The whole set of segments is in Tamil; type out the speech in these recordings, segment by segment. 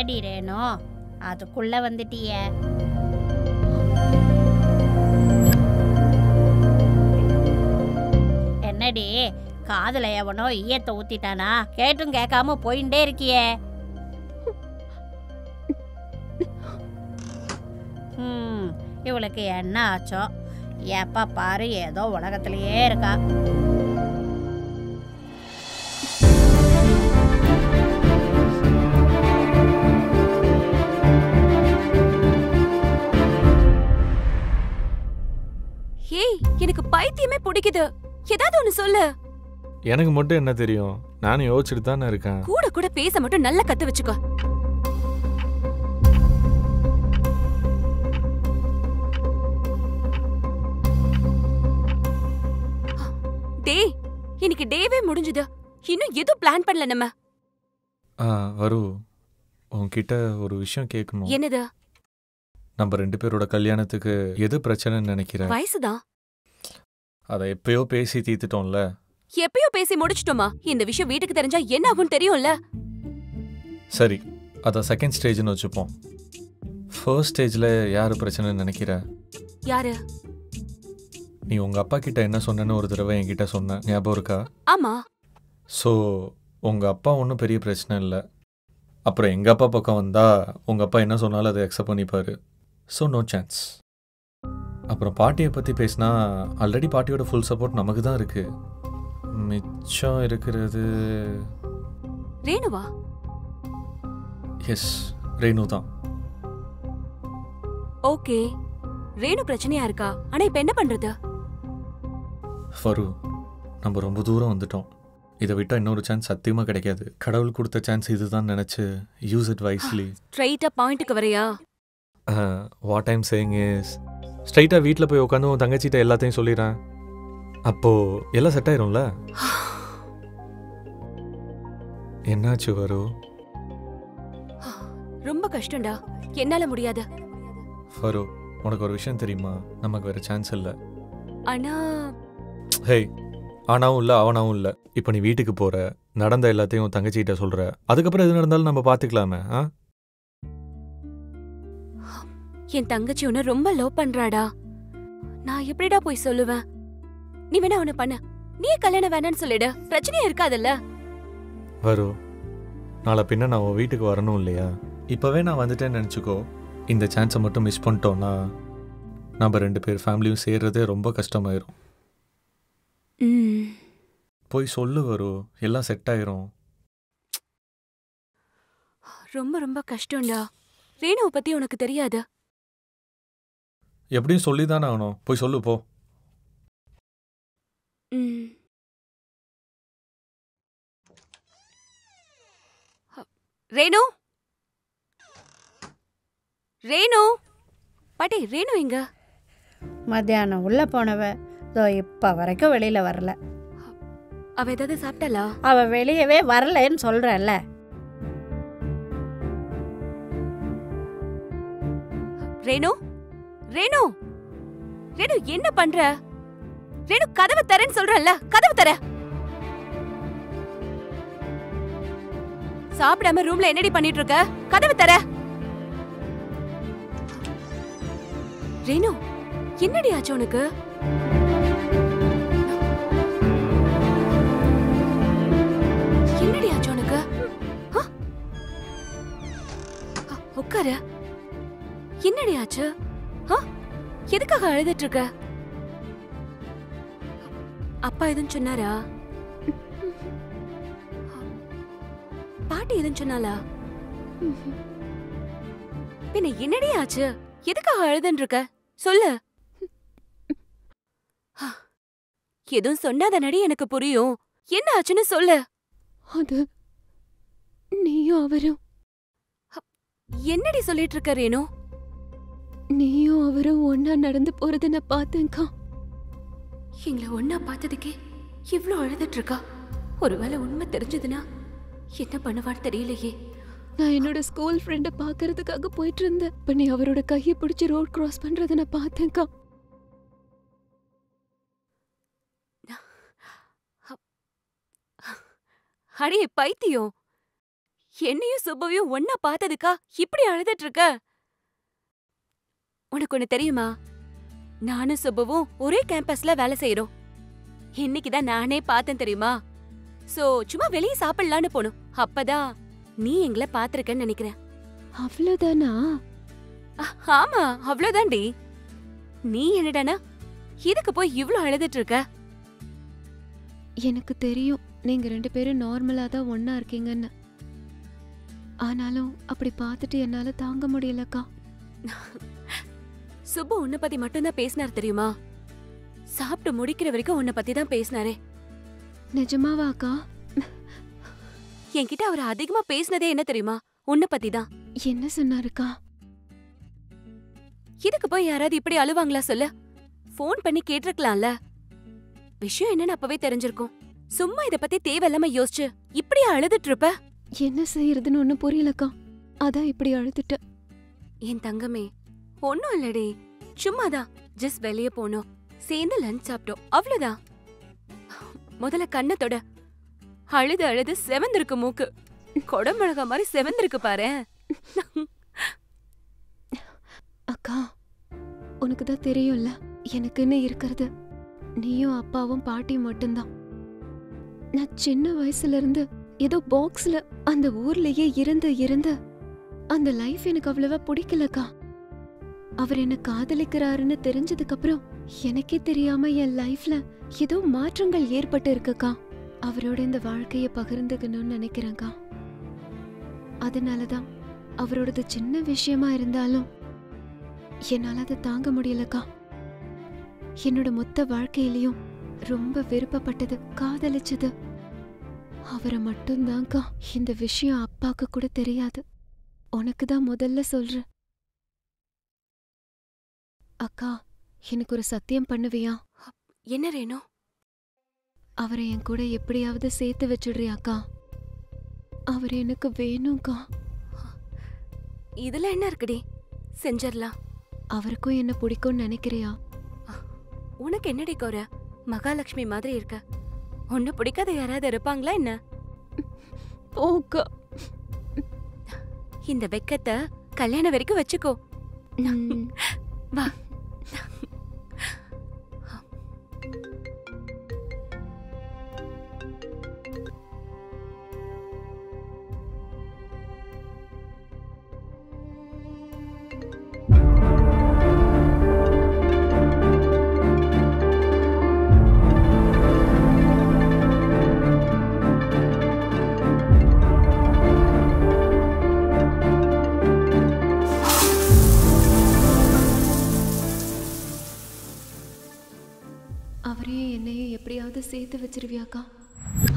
என்னடி ரேணு அதுக்குள்ள வந்துட்டியே? என்னடி காதுல எவனோ ஈயத்தை ஊத்திட்டானா? கேட்டும் கேட்காம போயிட்டே இருக்கியே. இவளுக்கு என்ன ஆச்சோ? எப்ப பாரு ஏதோ உலகத்திலேயே இருக்கா. ஏய், எனக்கு பைத்தியமே பிடிக்குது. ஏதாவது ஒன்னு சொல்லு. எனக்கு மட்டும் என்ன தெரியும்? நானும் யோசிச்சுட்டு தானே இருக்கேன். கூட கூட பேச மட்டும் நல்லா கத்து வச்சுக்கோ. டே, இன்னைக்கு டேவே முடிஞ்சது. இன்னும் எதுவும் பிளான் பண்ணல நம்ம. வரு, உன்கிட்ட ஒரு விஷயம் கேட்கணும். என்னது? நம்ம 2 பேரோட கல்யாணத்துக்கு எது பிரச்சனைன்னு நினைக்கிற? வயசுதான். அதை எப்பயோ பேசி தீர்த்துட்டோம்ல. எப்பயோ பேசி முடிச்சிட்டோமா? இந்த விஷயம் வீட்டுக்கு தெரிஞ்சா என்ன ஆகும் தெரியும்ல. சரி, அத செகண்ட் ஸ்டேஜ்னு வச்சுப்போம். ஃபர்ஸ்ட் ஸ்டேஜ்ல யாரு பிரச்சனைன்னு நினைக்கிற? யாரு? நீ உங்க அப்பா கிட்ட என்ன சொன்னேன்னு ஒரு தடவை என்கிட்ட சொன்ன, ஞாபகம் இருக்கா? ஆமா. ஸோ உங்க அப்பா ஒன்றும் பெரிய பிரச்சனை இல்லை. அப்புறம் எங்க அப்பா பக்கம் வந்தா உங்க அப்பா என்ன சொன்னாலும் அதை அக்செப்ட் பண்ணிப்பாரு. So no chance. அப்புறம் பாட்டியை பற்றி பேசினா ஆல்ரெடி பாட்டியோட ஃபுல் சப்போர்ட் நமக்கு தான் இருக்கு. மிச்சம் இருக்கிறது ரேணுவா? எஸ், ரேணு தான். ஓகே, ரேணு பிரச்சனையா இருக்கா? ஆனா இப்ப என்ன பண்றது? ஃபரு, நம்ம ரொம்ப தூரம் வந்துட்டோம். இதை விட்டா இன்னொரு சான்ஸ் சத்தியமா கிடைக்காது. கடவுள் கொடுத்த சான்ஸ் இதுதான் நினைச்சு யூஸ் இட் வைஸ்லி. ஸ்ட்ரைட்டா பாயிண்ட்க்கு வரையா? வாட் ஐம் சேயிங் இஸ், ஸ்ட்ரைட்டாக வீட்டில் போய் உட்காந்து உன் தங்கச்சிட்ட எல்லாத்தையும் சொல்லிடுறேன். அப்போ எல்லாம் செட் ஆயிரும்ல. என்னாச்சு வரு? ரொம்ப கஷ்டம்டா, என்னால முடியாது. ஃபரு, உனக்கு ஒரு விஷயம் தெரியுமா? நமக்கு வேற சான்ஸ் இல்லை. ஆனா ஹே, ஆனாவும் இல்லை அவனாவும் இல்லை. இப்போ நீ வீட்டுக்கு போற, நடந்த எல்லாத்தையும் உன் தங்கச்சிட்ட சொல்ற, அதுக்கப்புறம் எது நடந்தாலும் நம்ம பார்த்துக்கலாமே. என் தங்கச்சி உன்னை ரொம்ப லவ் பண்றாடா. நான் எப்படிடா போய் சொல்லுவேன்? நீ வேணா ஒண்ணு பண்ண, நீ கல்யாணம் வேணான்னு சொல்லிடு, பிரச்சனையே இருக்காதுல்ல. வரு, நாளை பின்ன நான் உன் வீட்டுக்கு வரணும் இல்லையா? இப்போவே நான் வந்துட்டேன்னு நினச்சிக்கோ. இந்த சான்ஸை மட்டும் மிஸ் பண்ணிட்டோன்னா நம்ம 2 பேர் ஃபேமிலியும் சேர்றதே ரொம்ப கஷ்டமாயிரும். போய் சொல்லு வரு, எல்லாம் செட் ஆயிரும். ரொம்ப ரொம்ப கஷ்டம்டா. ரேணுவை பத்தி உனக்கு தெரியாது. எப்படியும் சொல்லிதானே ஆகணும். போய் சொல்லு போ. ரேணு, ரேணு பாட்டி, ரேணு எங்க? மத்தியானம் உள்ள போனவ இப்ப வரைக்கும் வெளியில வரல. அவ ஏதாவது சாப்பிட்டாளா? அவ வெளியவே வரலன்னு சொல்றல்ல. ரேணு, ரேணு, ரேணு என்ன பண்ற? ரேணு, கதவை தரேன்னு சொல்றல்ல, கதவை தர. சாப்பிடாம ரூம்ல என்னடி பண்ணிட்டு இருக்க? கதவை தர. ரேணு, என்னடி ஆச்சு உனக்கு? என்னடி ஆச்சு உனக்கு? உட்காரு. என்னடி ஆச்சு? எதுக்காக அழுதுட்டு இருக்க? அப்பா எதுவும் சொன்னாரா? பாட்டி எதுவும் சொன்னாலா? பின்ன என்னடி ஆச்சு? எதுக்காக அழுதுன்னு இருக்க? சொல்லு. எதுவும் சொன்னாதானடி எனக்கு புரியும். என்ன ஆச்சுன்னு சொல்லு. அது நீயும் அவரும். என்னடி சொல்லிட்டு இருக்க ரேணு? நீயும் அவரும் ஒன்னா நடந்து போறத நான் பார்த்தேன்க்கா. எங்களை ஒன்னா பார்த்ததுக்கே இவ்ளோ அழுதுட்டு இருக்கா. ஒருவேளை உண்மை தெரிஞ்சதுன்னா என்ன பண்ணுவான்னு தெரியலையே. நான் என்னோட ஸ்கூல் ஃப்ரெண்ட பாக்குறதுக்காக போயிட்டு இருந்தேன். இப்ப நீ அவரோட கையை பிடிச்சு ரோட் கிராஸ் பண்றத நான் பார்த்தேன்க்கா. அடே பைத்தியம், என்னையும் சுப்புவையும் ஒன்னா பார்த்ததுக்கா இப்படி அழுதுட்டு இருக்க? உனக்கு ஒண்ணு தெரியுமா? நானும் சுப்புவும் ஒரே கேம்பஸ்ல வேலை செய்யறோம். இன்னைக்குதான் நானே பார்த்தேன் தெரியுமா? சோ சும்மா வெளியே சாப்பிடலான்னு போனோம். அப்பதான் நீ எங்களை பாத்திருக்கன்னு நினைக்கிறேன். அவ்வளவுதானா? ஆமா, அவ்வளவுதான்டி. நீ என்னடானா இதுக்கு போய் இவ்ளோ அழுதுட்டு இருக்க? எனக்கு தெரியும் நீங்க 2 பேரும் நார்மலா தான் ஒன்னா இருக்கீங்கன்னு. ஆனாலும் அப்படி பார்த்துட்டு என்னால தாங்க முடியலக்கா. சுப்பு உன்னை பத்தி மட்டும்தான் பேசினார் தெரியுமா? சாப்பிட்டு முடிக்கிற வரைக்கும் உன்னை பத்தி தான் பேசினாரே. நிஜமாவா அக்கா? என்கிட்ட அவர் அதிகமா பேசினதே என்ன தெரியுமா? உன்னை பத்தி தான். என்ன சொன்னாருக்கா? இதுக்கு போய் யாராவது இப்படி அழுவாங்களா சொல்லு? போன் பண்ணி கேட்டிருக்கலாம்ல. விஷயம் என்னன்னு அப்பவே தெரிஞ்சிருக்கும். சும்மா இத பத்தி தேவையில்லாம யோசிச்சு இப்படியா அழுதுட்டு இருப்ப? என்ன செய்யறதுன்னு ஒன்னும் புரியலக்கா. அதான் இப்படி அழுதுட்ட. என் தங்கமே, ஒன்னும் இல்லடி. சும்மாதான் ஜஸ்ட் வெளியே போனோம், சேர்ந்து லஞ்ச் சாப்பிட்டோம், அவ்வளவுதான். முதல்ல கண்ணத்தோட அழுது அழுது செவந்திருக்கு மூக்கு. கொடமிளகா மாதிரி செவந்திருக்கு பாரு. அக்கா, உனக்கு தான் தெரியும்ல, எனக்குன்னு இருக்கிறது நீயும் அப்பாவும் பாட்டியும் மட்டும்தான். நான் சின்ன வயசுல இருந்து ஏதோ பாக்ஸ்ல அந்த ஊர்லயே இருந்து அந்த லைஃப் எனக்கு அவ்வளவா பிடிக்கலக்கா. அவர் என்ன காதலிக்கிறாருன்னு தெரிஞ்சதுக்கு அப்புறம் எனக்கே தெரியாம என் லைஃப்ல ஏதோ மாற்றங்கள் ஏற்பட்டு இருக்குக்கா. அவரோட இந்த வாழ்க்கைய பகிர்ந்துக்கணும்னு நினைக்கிறேன்க்கா. அதனாலதான் அவரோடது சின்ன விஷயமா இருந்தாலும் என்னால அதை தாங்க முடியலக்கா. என்னோட மொத்த வாழ்க்கையிலயும் ரொம்ப விருப்பப்பட்டது, காதலிச்சது அவரை மட்டும்தான்க்கா. இந்த விஷயம் அப்பாக்கு கூட தெரியாது. உனக்கு தான் முதல்ல சொல்றேன். அக்கா, எனக்கு ஒரு சத்தியம் பண்ணுவியா? என்ன ரேணு? அவரை என் கூட எப்படியாவது சேர்த்து வச்சிடுறியாக்கா? அவர் எனக்கு வேணும்க்கா. இதுல என்ன இருக்குடி? செஞ்சிடலாம். அவருக்கும் என்ன பிடிக்கும்னு நினைக்கிறியா? உனக்கு என்னடி கோர? மகாலட்சுமி மாதிரி இருக்க. உன்னை பிடிக்காத யாராவது இருப்பாங்களா என்ன? போக்கா. இந்த வெக்கத்தை கல்யாணம் வரைக்கும் வச்சுக்கோ. வா. அவரையும் என்னையும் எப்படியாவது சேர்த்து வச்சிருவியாக்கா?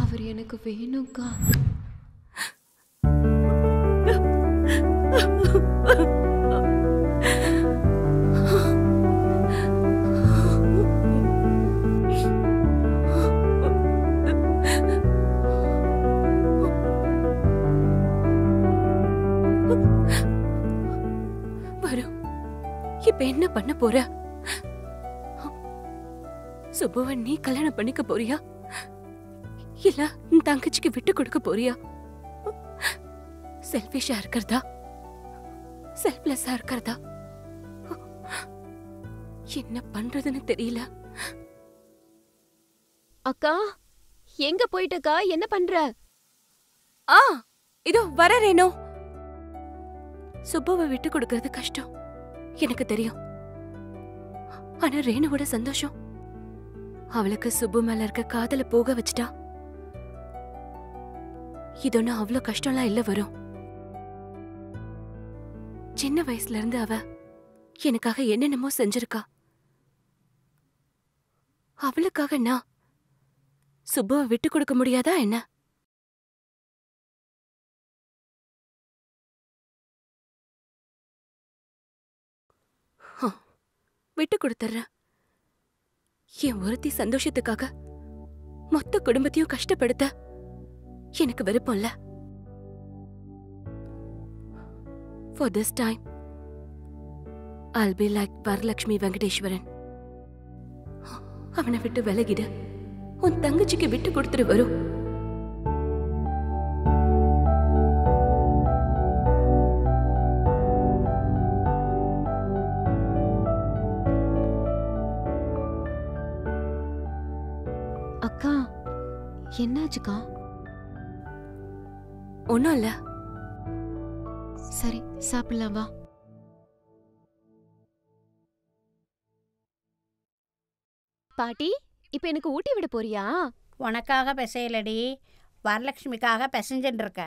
அவர் எனக்கு வேணும்க்கா. வரும். இப்ப என்ன பண்ண போற? சுப்புவ நீ கல்யாணம் பண்ணிக்க போறியா, இல்ல உன் தங்கச்சிக்கு விட்டு கொடுக்க போறியா? செல்ஃபிஷா இருக்கிறதா, செல்ஃப்லெஸ்ஸா இருக்கிறதா? என்ன பண்றதுன்னு தெரியல. அக்கா, எங்க போயிட்டக்கா? என்ன பண்ற? இதோ வர ரேணு. சுப்புவை விட்டு கொடுக்கறது கஷ்டம், எனக்கு தெரியும். ஆனா ரேணுவோட சந்தோஷம், அவளுக்கு சுப்பு மேல இருக்க காதல போக வச்சுட்டா. இது ஒண்ணு அவ்வளவு கஷ்டம்லாம் இல்ல வரும். சின்ன வயசுல இருந்து அவ எனக்காக என்னென்னமோ செஞ்சிருக்கா. அவளுக்காக நான் சுப்புவை விட்டு கொடுக்க முடியாதா என்ன? விட்டு கொடுத்துறேன். என் ஒருத்தி சந்தோஷத்துக்காக மொத்த குடும்பத்தையும் கஷ்டப்படுத்த எனக்கு விருப்பம் இல்ல. For this time, I'll be like Varalakshmi Venkateswaran. அவனை விட்டு விலகிடு. உன் தங்கச்சிக்கு விட்டு கொடுத்துட்டு வரும். என்னாச்சுக்கா? ஒன்னும் இல்ல. சரி சாப்பிடலாம் வா. பாட்டி, இப்ப எனக்கு ஊட்டி விட போறியா? உனக்காக பிசையலடி, வரலட்சுமிக்காக பிசைஞ்சுட்டு இருக்க.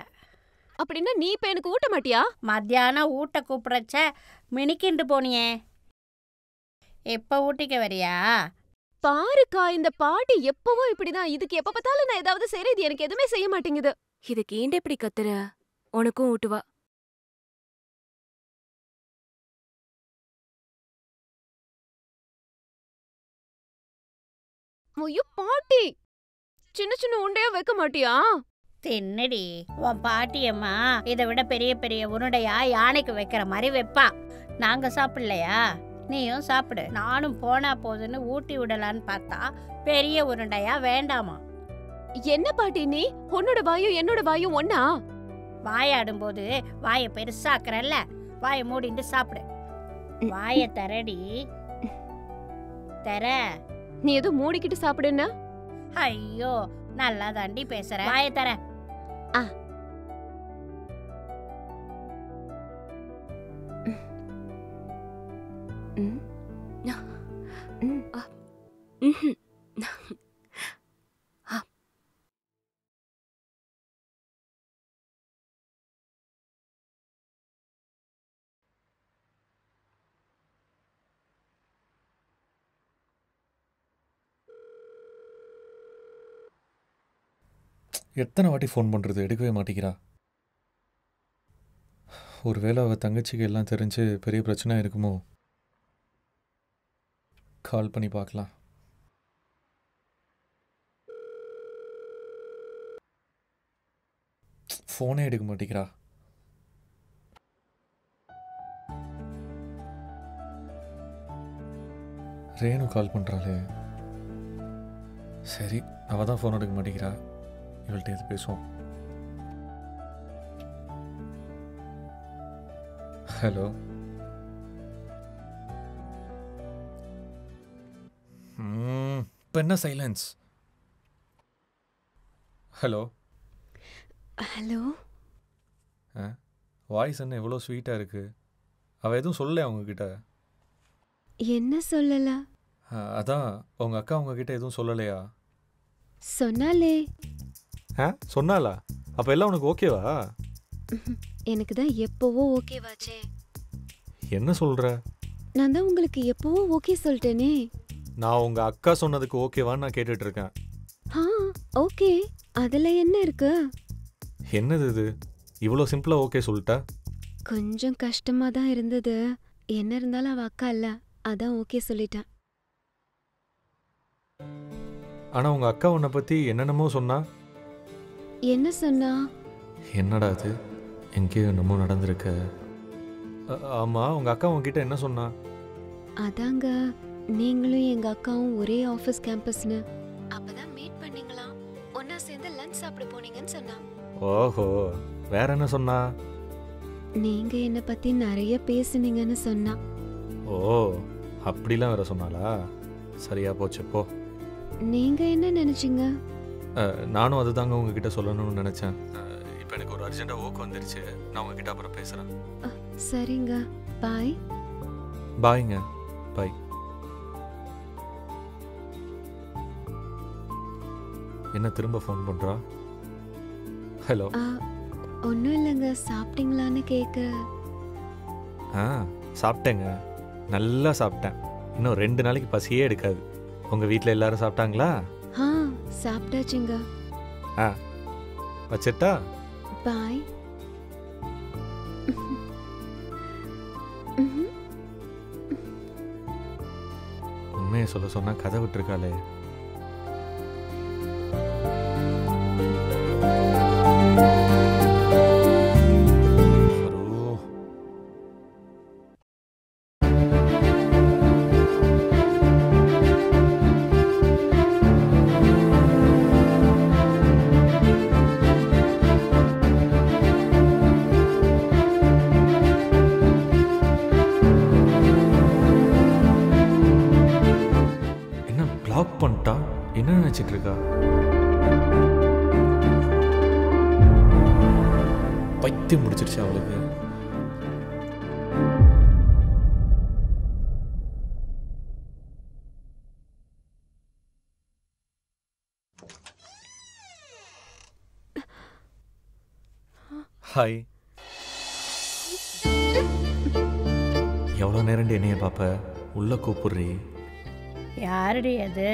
அப்படின்னா நீ இப்ப எனக்கு ஊட்ட மாட்டியா? மத்தியானம் ஊட்ட கூப்பிடச்ச மினிக்கிண்டு போனியே, எப்போ ஊட்டிக்க வரியா? பாருக்கா, இந்த பாட்டி எப்பவும் இப்படிதான். இதுக்கு எப்ப பார்த்தாலும் நான் ஏதாவது செய்யறது, இது எனக்கு எதுவுமே செய்ய மாட்டேங்குது. இதுக்கு ஏண்ட இப்படி கத்துற? உனக்கும் ஊட்டுவா. ஐயோ பாட்டி, சின்ன சின்ன உண்டையா வைக்க மாட்டியா? தின்னடி, உன் பாட்டியம்மா இதை விட பெரிய பெரிய உருண்டையா யானைக்கு வைக்கிற மாதிரி வைப்பா. நாங்க சாப்பிடலையா? நீயும் சாப்பிடு. நானும் போனா போதுன்னு ஊட்டி விடலான்னு பார்த்தா பெரிய உருண்டையா வேண்டாமா. என்ன பாட்டி நீ? உன்னோட வாயும் என்னோட வாயும் ஒன்னா? வாயாடும் போது வாயை பெருசாக்குறல்ல, வாயை மூடிட்டு சாப்பிடு. வாயை தரடி, தர. நீ ஏதோ மூடிக்கிட்டு சாப்பிடுன்னா? ஐயோ, நல்லா தாண்டி பேசுற. வாயை தர. எத்தனை வாட்டி ஃபோன் பண்ணுறது, எடுக்கவே மாட்டேங்கிறா. ஒருவேளை அவள் தங்கச்சிக்கு எல்லாம் தெரிஞ்சு பெரிய பிரச்சனை இருக்குமோ? கால் பண்ணி பார்க்கலாம். ஃபோனே எடுக்க மாட்டேங்கிறா. ரேணு கால் பண்ணுறாளே. சரி, அவள் தான் ஃபோன் எடுக்க மாட்டேங்கிறா. இவள்கிட்ட எது பேசுவோம். ஹலோ. இப்போ என்ன சைலன்ஸ்? ஹலோ. ஹலோ. வாய்ஸ் என்ன எவ்வளோ ஸ்வீட்டாக இருக்குது. அவள் எதுவும் சொல்லலை அவங்கக்கிட்ட? என்ன சொல்லல? அதான் உங்கள் அக்கா உங்ககிட்ட எதுவும் சொல்லலையா? சொன்னாலே. சொன்னாலா? அப்போ எல்லாம் உனக்கு ஓகேவா? எனக்கு தான் எப்போவோ ஓகேவாச்சே. என்ன சொல்கிற? நான் தான் உங்களுக்கு எப்போவோ ஓகே சொல்லிட்டேனே. நான் உங்கள் அக்கா சொன்னதுக்கு ஓகேவான்னு நான் கேட்டுட்ருக்கேன். ஓகே, அதில் என்ன இருக்கு? என்னது இது, இவ்வளோ சிம்பிளாக ஓகே சொல்லிட்டா? கொஞ்சம் கஷ்டமாக தான் இருந்தது. என்ன இருந்தாலும் அவள் அக்கா இல்லை, அதான் ஓகே சொல்லிட்டேன். ஆனால் உங்கள் அக்கா உன்னை பற்றி என்னென்னமோ சொன்னா. என்ன சொன்னா? என்னடா அது, எங்கேயோ என்னமோ நடந்திருக்க. ஆமாம், உங்கள் அக்கா உங்ககிட்ட என்ன சொன்னா? அதாங்க, நீங்களும் எங்க அக்காவும் ஒரே ஆஃபீஸ் கேம்பஸ்னு, அப்பதான் மீட் பண்ணீங்களாம், ஒன்னா சேர்ந்து லஞ்ச் சாப்பிட போனீங்கன்னு சொன்னா. ஓஹோ, வேற என்ன சொன்னா? நீங்க என்ன பத்தி நிறைய பேசுனீங்கன்னு சொன்னா. ஓ, அப்படிலாம் வேற சொன்னாலா? சரியா போச்சு போ. நீங்க என்ன நினைச்சீங்க? நானும் அதுதாங்க உங்ககிட்ட சொல்லணும்னு நினச்சேன். இப்போ எனக்கு ஒரு அர்ஜென்ட்டாக ஓக்கு வந்துருச்சு. நான் உங்ககிட்ட அப்புறம் பேசுகிறேன். சரிங்க, பாய். பாய்ங்க, பாய். என்ன திரும்ப ஃபோன் பண்ணுறா? ஹலோ. ஒன்றும் இல்லைங்க, சாப்பிட்டீங்களான்னு கேட்க. சாப்பிட்டேங்க, நல்லா சாப்பிட்டேன். இன்னும் 2 நாளைக்கு பசியே எடுக்காது. உங்கள் வீட்டில் எல்லாரும் சாப்பிட்டாங்களா? சாப்பிட்டாச்சுங்க. வச்சிட்டா? பாய். உண்மையை சொல்ல சொன்னா கதை விட்டுருக்காளே. பிளாக் பண்ணிட்டா? பைத்தியம் முடிச்சிருச்சு அவளுக்கு. ஹாய். எவ்வளோ நேரண்டி என்னைய பாப்ப? உள்ள கூப்பிடுறீ? யாருடி அது?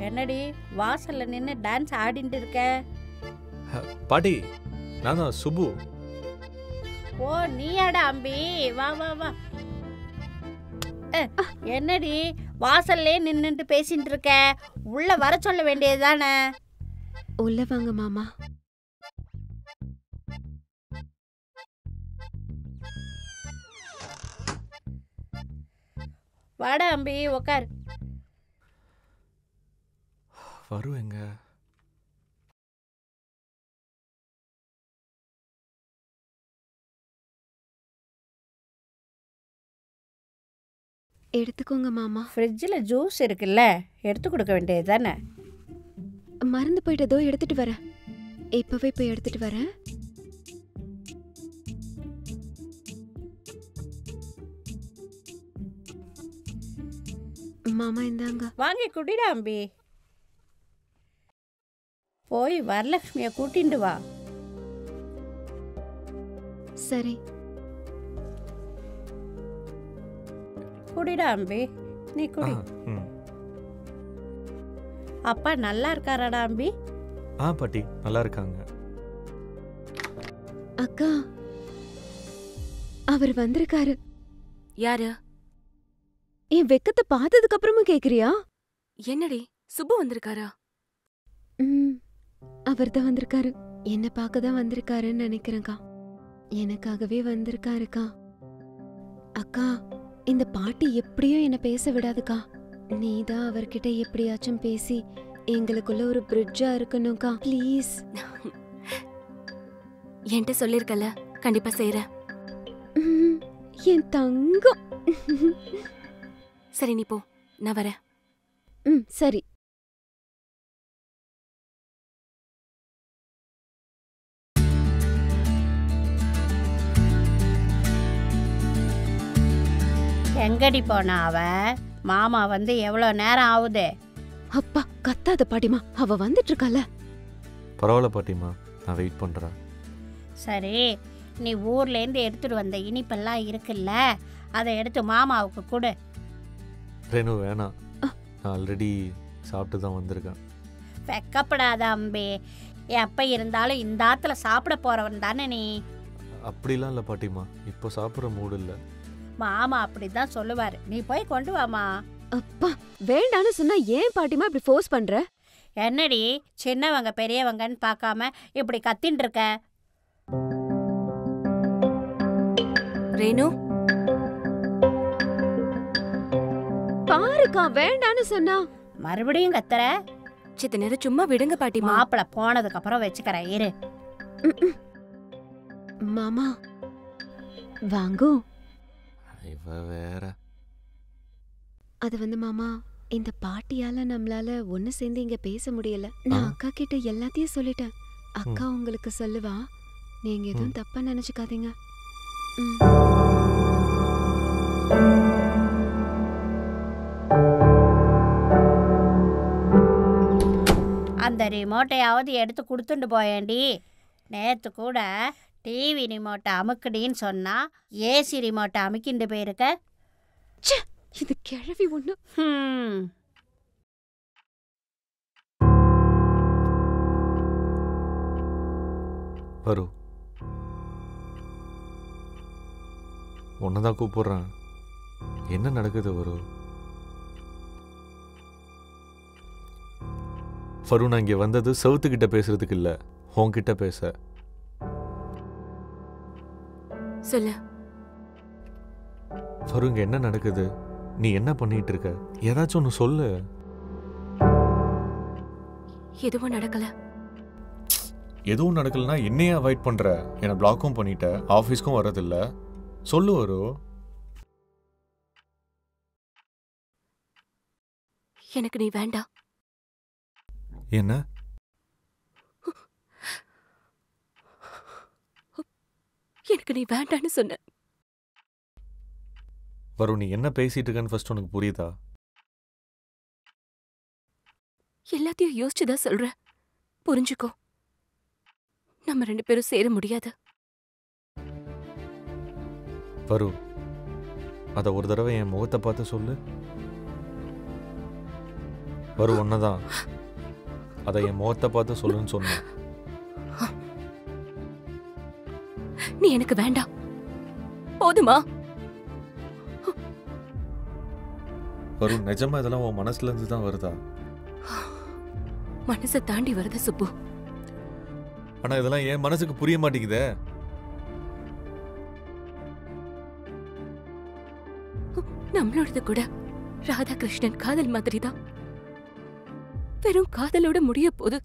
என்னடி வாசல்ல நின்று டான்ஸ் ஆடிட்டு இருக்க? பாட்டி, நான் தான் சுபு. ஓ நீயாடா அம்பி, வா வா வா. என்னடி வாசல்லே நின்னுட்டு பேசிட்டு இருக்க? உள்ள வர சொல்ல வேண்டியதுதானே? உள்ள வாங்க மாமா. வாடா அம்பி, உக்கார். வருவேங்க. எடுத்துக்கோங்க மாமா. ஃப்ரிட்ஜில் ஜூஸ் இருக்குல்ல, எடுத்து கொடுக்க வேண்டியது தானே? மறந்து போயிட்டதோ, எடுத்துட்டு வரேன். இப்பவே போய் எடுத்துட்டு வரேன். மாமா இந்தாங்க. வாங்கி குடிடா அம்பி. போய் வரலட்சுமியை கூட்டிட்டு வா. சரி. குடிடா அம்பி, நீ குடி. அப்பா நல்லா இருக்காராடா அம்பி? பாட்டி நல்லா இருக்காங்க. அக்கா, அவர் வந்திருக்காரு. யாரு? என் வெக்கத்தை பார்த்ததுக்கு அப்புறமும் கேக்குறியா? என்னடி, சுப்பு வந்திருக்காரா? அவர்தான் வந்திருக்காரு. என்ன பார்க்கதான் வந்திருக்காருன்னு நினைக்கிறேன்க்கா. எனக்காகவே வந்திருக்காருக்கா. அக்கா, இந்த பாட்டி எப்படியும் என்ன பேச விடாதுக்கா. நீதான் அவர்கிட்ட எப்படியாச்சும் பேசி எங்களுக்குள்ள ஒரு பிரிட்ஜா இருக்கணும்க்கா, ப்ளீஸ். என்கிட்ட சொல்லிருக்கல, கண்டிப்பா செய்யறேன். என் தங்கம். சரி, நீ போ, நான் வரேன். சரி. எங்கடி போனா அவ? மாமா வந்து எவ்வளோ நேரம் ஆகுது? அப்பா கத்தாத பாட்டிமா, அவ வந்துட்டு இருக்கால. பரவாயில்ல பாட்டிமா, நான் வெயிட் பண்ணுறேன். சரி, நீ ஊர்லேருந்து எடுத்துட்டு வந்த இனிப்பெல்லாம் இருக்குல்ல, அதை எடுத்து மாமாவுக்கு கொடு. ரேணு வேணாம், நான் ஆல்ரெடி சாப்பிட்டு தான் வந்திருக்கேன். வெக்கப்படாத அம்பி, எப்போ இருந்தாலும் இந்த ஆத்துல சாப்பிட போறவன் தானே நீ. அப்படிலாம் இல்லை பாட்டிமா, இப்போ சாப்பிட்ற மூடு இல்லை. மாமா அப்படிதான் சொல்லுவாரு. நீ போய் கொண்டு வாமா. அப்பா வேண்டான்னு சொன்னா ஏன் பாட்டிமா இப்படி ஃபோர்ஸ் பண்ற? என்னடி சின்னவங்க பெரியவங்கன்னு பார்க்காம இப்படி கத்தின்னு இருக்க? ரேணு, பாருக்கா, வேண்டான்னு சொன்னா மறுபடியும் கத்துற? சித்த நேரம் சும்மா விடுங்க பாட்டிமா. மாப்பிள போனதுக்கு அப்புறம் வச்சுக்கிறேன், இரு. மாமா வாங்கோ. இவ வேற. அது வந்து மாமா, இந்த பாட்டியால நம்மளால ஒண்ணு சேர்ந்து இங்க பேச முடியல. நான் அக்கா கிட்ட எல்லாத்தையும் சொல்லிட்டேன். அக்கா உங்களுக்கு சொல்லுவா, நீங்க எதுவும் தப்பா நினைச்சுக்காதீங்க. அந்த ரிமோட்டையாவது எடுத்து கொடுத்துட்டு போயேண்டி. நேற்று கூட டிவி ரிமோட்டை அமுக்குடின்னு சொன்னா ஏசி ரிமோட்டை அமுக்கிண்டு போயிருக்க. இது கிழவி ஒண்ணு. வரு, உன்னதான் கூப்பிடுறேன். என்ன நடக்குது வரு? ஃபரு, நான் இங்கே வந்தது சவுத்துக்கிட்ட பேசுறதுக்கு இல்லை, உன்கிட்ட பேச. சொல்லு. ஃபரு, இங்க என்ன நடக்குது? நீ என்ன பண்ணிட்டு இருக்க? ஏதாச்சும் ஒன்று சொல்லு. எதுவும் நடக்கல. எதுவும் நடக்கலனா என்னையே அவாய்ட் பண்ற? என்னை பிளாக்கும் பண்ணிட்ட, ஆஃபீஸ்க்கும் வரதில்ல. சொல்லு வரு. எனக்கு நீ வேண்டாம். என்ன? எனக்கு நீ வேண்டான்னு சொன்ன. வருண், நீ என்ன பேசிட்டு இருக்கன்னு ஃபர்ஸ்ட் உனக்கு புரியுதா? எல்லாத்தையும் யோசிச்சுதான் சொல்ற. புரிஞ்சுக்கோ, நம்ம 2 பேரும் சேர முடியாது. வருண், அத ஒரு தடவை என் முகத்தை பார்த்து சொல்லு. வருண், ஒன்னதான் அதை என் முகத்தை பார்த்து சொல்லுன்னு சொன்னேன். நீ எனக்கு வேண்டாம், போதுமா? வருண், நிஜமா இதெல்லாம் உன் மனசுல இருந்து தான் வருதா? மனசை தாண்டி வருது சுப்பு. ஆனா இதெல்லாம் என் மனசுக்கு புரிய மாட்டேங்குதே. நம்மளோடது கூட ராதாகிருஷ்ணன் காதல் மாதிரி தான். வெறும் காதலோட முடிய போது.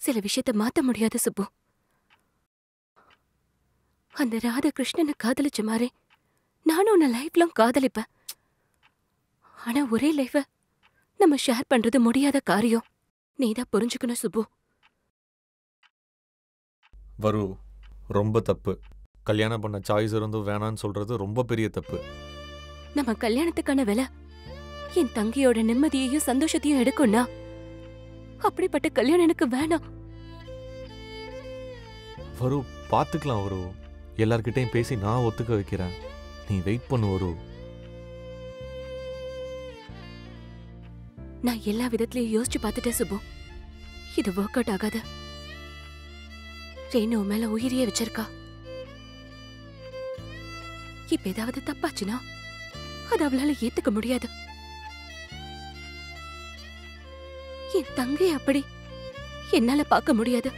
சில விஷயத்தை மாத்த முடியாது சுப்பு. அந்த ராதாகிருஷ்ணனை காதலிச்ச மாதிரி நானும் உன்னை லைஃப் லாங் காதலிப்பேன். ஆனா ஒரே லைஃப நம்ம ஷேர் பண்றது முடியாத காரியம். நீதான் புரிஞ்சுக்கணும் சுப்பு. வரு, ரொம்ப தப்பு. கல்யாணம் பண்ண சாய்ஸ் இருந்தும் வேணான்னு சொல்றது ரொம்ப பெரிய தப்பு. நம்ம கல்யாணத்துக்கான விலை என் தங்கியோட நிம்மதியையும் சந்தோஷத்தையும் எடுக்கும்னா அப்படிப்பட்ட கல்யாணம் எனக்கு வேணாம். வரு, பாத்துக்கலாம் வரு. எல்லார்கிட்டையும் பேசி நான் ஒத்துக்க வைக்கிறேன். நீ வெயிட் பண்ணு வரு. நான் எல்லா விதத்திலயும் யோசிச்சு பார்த்துட்டேன் சுப்பு. இது ஒர்க் அவுட் ஆகாது. ரேணு மேல உயிரியே வச்சிருக்கா. இப்ப ஏதாவது தப்பாச்சுன்னா அது அவளால ஏத்துக்க முடியாது. என் தங்கை அப்படி என்னால பார்க்க முடியாது.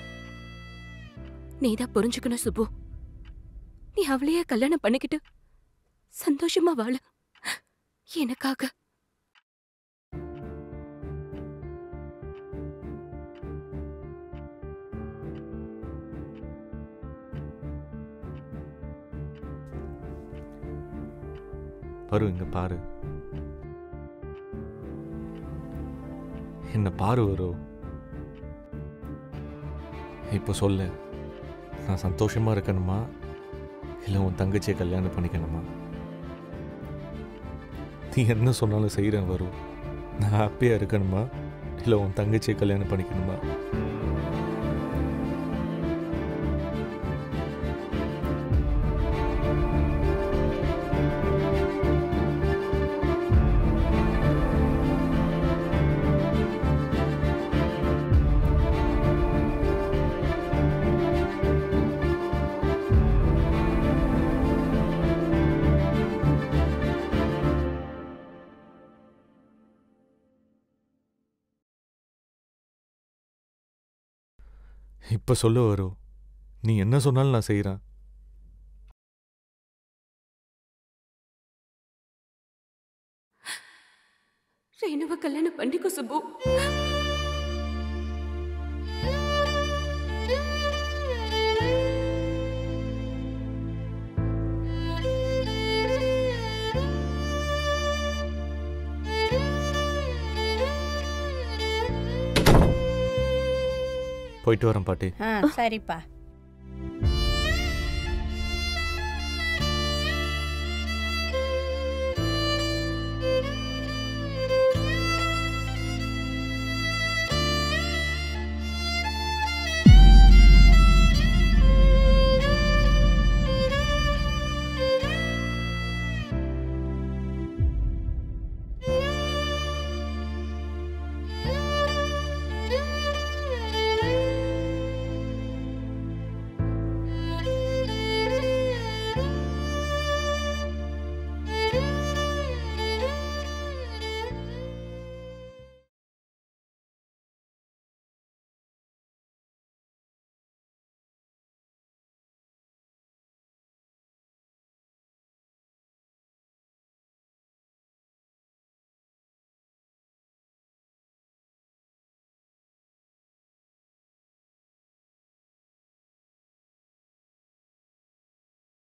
நீதான் புரிஞ்சுக்கணும் சுப்பு. நீ அவளையே கல்யாணம் பண்ணிக்கிட்டு சந்தோஷமா வாழ எனக்காக. வரு, இங்க பாரு. என்ன பாரு வரு. இப்போ சொல்லு, நான் சந்தோஷமா இருக்கணுமா இல்லை உன் தங்கச்சியை கல்யாணம் பண்ணிக்கணுமா? நீ என்ன சொன்னாலும் செய்கிறேன் வரு. நான் ஹாப்பியாக இருக்கணுமா இல்லை உன் தங்கச்சியை கல்யாணம் பண்ணிக்கணுமா? இப்போ சொல்லு வரு. நீ என்ன சொன்னாலும் நான் செய்கிறேன். ரேணுவை கல்யாணம் பண்ணிக்கோ சுப்பு. போயிட்டு வரேன் பாட்டி. சரிப்பா.